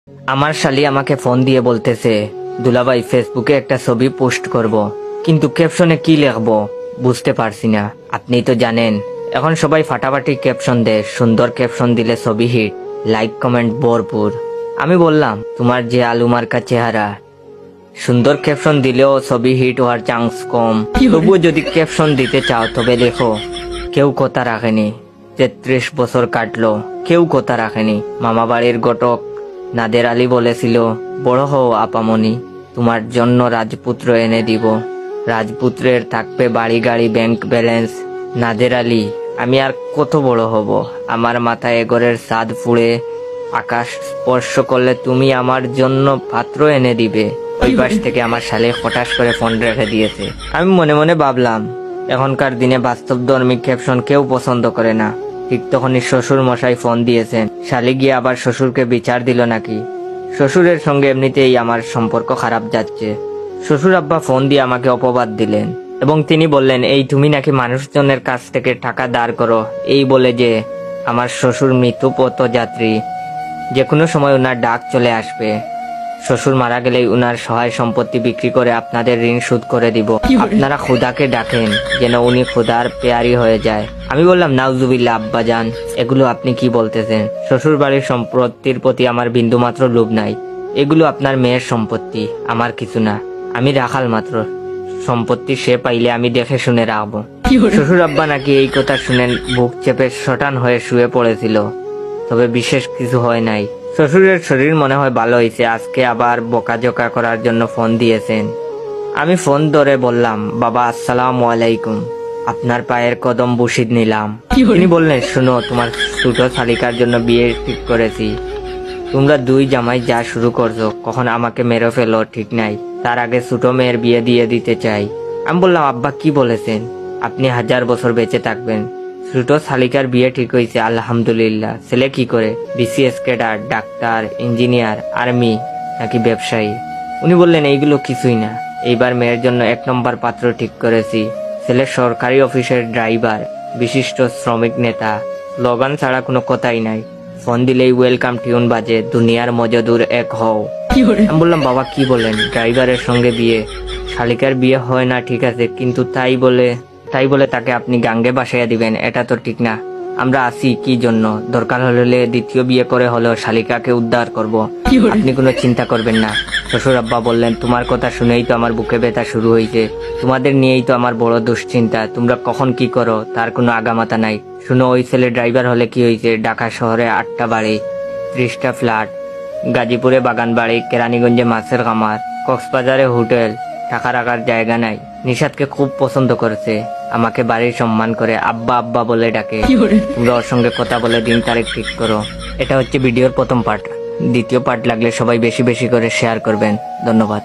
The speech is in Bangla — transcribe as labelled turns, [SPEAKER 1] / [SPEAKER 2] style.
[SPEAKER 1] আমার শালি আমাকে ফোন দিয়ে বলতেছে, দুলাভাই ফেসবুকে একটা ছবি পোস্ট করব, কিন্তু ক্যাপশনে কি লিখবো বুঝতে পারছি না। আপনি তো জানেন এখন সবাই ফাটাফাটি ক্যাপশন দেয়, সুন্দর ক্যাপশন দিলে ছবি হিট, লাইক কমেন্ট ভরপুর। আমি বললাম, তোমার যে আলু মার্কা চেহারা, সুন্দর ক্যাপশন দিলেও ছবি হিট হওয়ার চান্স কম। তবুও যদি ক্যাপশন দিতে চাও তবে লেখো, কেউ কথা রাখেনি, 33 বছর কাটলো, কেউ কথা রাখেনি। মামা বাড়ির ঘটক নাদের আলী বলেছিল, বড় হও আপামনি, তোমার জন্য রাজপুত্র এনে দিব, রাজপুত্রের থাকবে বাড়ি গাড়ি ব্যাংক ব্যালেন্স। নাদের আলী, আমি আর কত বড় হব? আমার মাথায় এগরের ছাদ ফুড়ে আকাশ স্পর্শ করলে তুমি আমার জন্য পাত্র এনে দিবে। ওই পাশ থেকে আমার শালে হঠাৎ করে ফোন রেখে দিয়েছে। আমি মনে মনে ভাবলাম, এখনকার দিনে বাস্তবধর্মী ক্যাপশন কেউ পছন্দ করে না। ঠিক তখনই শ্বশুর মশাই ফোন দিয়েছেন। শালি গিয়ে আবার শ্বশুরকে বিচার দিল নাকি? শ্বশুরের সঙ্গে এমনিতেই আমার সম্পর্ক খারাপ যাচ্ছে। শ্বশুর আব্বা ফোন দিয়ে আমাকে অপবাদ দিলেন এবং তিনি বললেন, এই তুমি নাকি মানুষজনের কাছ থেকে টাকা ধার করো, এই বলে যে আমার শ্বশুর মৃত্যু পথযাত্রী, যে কোনো সময় ওনার ডাক চলে আসবে। শ্বশুর মারা গেলেই উনার সহায় সম্পত্তি বিক্রি করে আপনাদের ঋণ শোধ করে দিব। আপনারা খুদাকে ডাকেন যেন উনি খুদার পেয়ারি হয়ে যায়। আমি বললাম, নাউজুবিল্লাহ আব্বাজান, এগুলো আপনি কি বলতেছেন? শ্বশুর বাড়ির সম্পত্তির প্রতি আমার বিন্দুমাত্র লোভ নাই। এগুলো আপনার মেয়ের সম্পত্তি, আমার কিছু না। আমি রাখাল মাত্র, সম্পত্তি সে পাইলে আমি দেখে শুনে রাখবো। শ্বশুর আব্বা নাকি এই কথা শুনে বুক চেপে শটান হয়ে শুয়ে পড়েছিল, তবে বিশেষ কিছু হয় নাই। শ্বশুরের শরীর মনে হয় ভালো হয়েছে। আজকে আবার বকাঝকা করার জন্য ফোন দিয়েছেন। আমি ফোন ধরে বললাম, বাবা আসসালামু আলাইকুম, আপনার পায়ের কদম বসিয়ে নিলাম। তিনি বললেন, শুনো, তোমার ছোট শালিকার জন্য বিয়ে ঠিক করেছি। তোমরা দুই জামাই যা শুরু করছো, কখন আমাকে মেরে ফেলো ঠিক নাই, তার আগে ছোট মেয়ের বিয়ে দিয়ে দিতে চাই। আমি বললাম, আব্বা কি বলেছেন? আপনি 1000 বছর বেঁচে থাকবেন। ছোট শালিকার বিয়ে ঠিক হয়েছে, আলহামদুলিল্লাহ। ছেলে কি করে? BCS cadre, doctor, engineer, army নাকি ব্যবসায়ী? উনি বললেন, এইগুলো কিছুই না, এইবার মেয়ের জন্য 1 নম্বর পাত্র ঠিক করেছি। ছেলে সরকারি অফিসের ড্রাইভার, বিশিষ্ট শ্রমিক নেতা, স্লোগান ছাড়া কোনো কথাই নাই। ফোন দিলেই ওয়েলকাম টিউন বাজে, দুনিয়ার মজদুর এক হও। আমি বললাম, বাবা কি বলেন? ড্রাইভারের সঙ্গে বিয়ে? শালিকার বিয়ে হয় না ঠিক আছে, কিন্তু তাই বলে তাকে আপনি গাঙ্গে বাসাইয়া দিবেন, এটা তো ঠিক না। আমরা আছি কি জন্য? দরকার হলে দ্বিতীয় বিয়ে করে হলেও শালিকাকে উদ্ধার করব। আপনি কোনো চিন্তা করবেন না। শ্বশুর আব্বা বললেন, তোমার কথা শুনেই তো আমার বুকে ব্যথা শুরু হয়েছে। তোমাদের নিয়েই তো আমার বড় দুশ্চিন্তা। তোমরা কখন কি করো তার কোনো আগামাতা নাই। শুনো, ওই ছেলে ড্রাইভার হলে কি হয়েছে? ঢাকা শহরে 8টা বাড়ি, 30টা ফ্ল্যাট, গাজীপুরে বাগান বাড়ি, কেরানীগঞ্জে মাছের খামার, কক্সবাজারে হোটেল, টাকা রাখার জায়গা নাই। নিশাদকে খুব পছন্দ করেছে, আমাকে বাড়ির সম্মান করে আব্বা আব্বা বলে ডাকে। তোমরা ওর সঙ্গে কথা বলে দিন তারিখ ঠিক করো। এটা হচ্ছে ভিডিওর প্রথম পার্ট। দ্বিতীয় পার্ট লাগলে সবাই বেশি বেশি করে শেয়ার করবেন। ধন্যবাদ।